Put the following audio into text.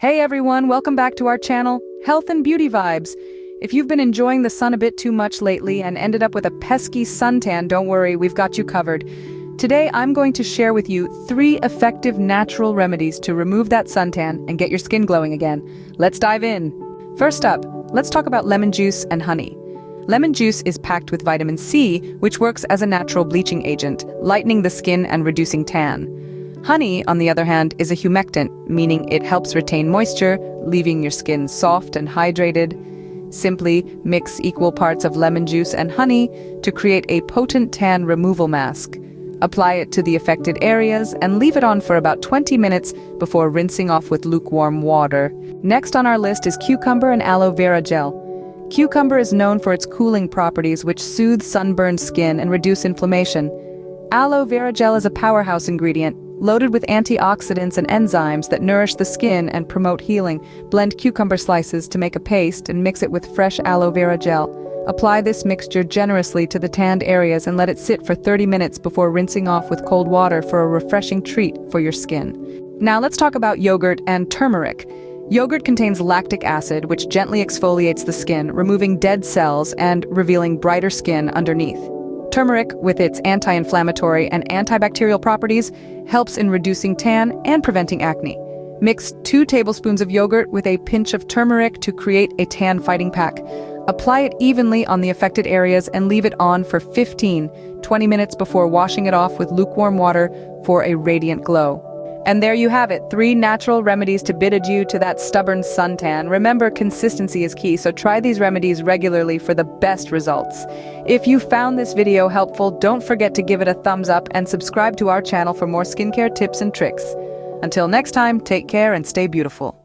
Hey everyone, welcome back to our channel, Health and Beauty Vibes. If you've been enjoying the sun a bit too much lately and ended up with a pesky suntan, don't worry, we've got you covered. Today I'm going to share with you 3 effective natural remedies to remove that suntan and get your skin glowing again. Let's dive in. First up, let's talk about lemon juice and honey. Lemon juice is packed with vitamin C, which works as a natural bleaching agent, lightening the skin and reducing tan. Honey, on the other hand, is a humectant, meaning it helps retain moisture, leaving your skin soft and hydrated. Simply mix equal parts of lemon juice and honey to create a potent tan removal mask. Apply it to the affected areas and leave it on for about 20 minutes before rinsing off with lukewarm water. Next on our list is cucumber and aloe vera gel. Cucumber is known for its cooling properties, which soothe sunburned skin and reduce inflammation. Aloe vera gel is a powerhouse ingredient, loaded with antioxidants and enzymes that nourish the skin and promote healing. Blend cucumber slices to make a paste and mix it with fresh aloe vera gel. Apply this mixture generously to the tanned areas and let it sit for 30 minutes before rinsing off with cold water for a refreshing treat for your skin. Now let's talk about yogurt and turmeric. Yogurt contains lactic acid, which gently exfoliates the skin, removing dead cells and revealing brighter skin underneath. Turmeric, with its anti-inflammatory and antibacterial properties, helps in reducing tan and preventing acne. Mix 2 tablespoons of yogurt with a pinch of turmeric to create a tan-fighting pack. Apply it evenly on the affected areas and leave it on for 15-20 minutes before washing it off with lukewarm water for a radiant glow. And there you have it, 3 natural remedies to bid adieu to that stubborn suntan. Remember, consistency is key, so try these remedies regularly for the best results. If you found this video helpful, don't forget to give it a thumbs up and subscribe to our channel for more skincare tips and tricks. Until next time, take care and stay beautiful.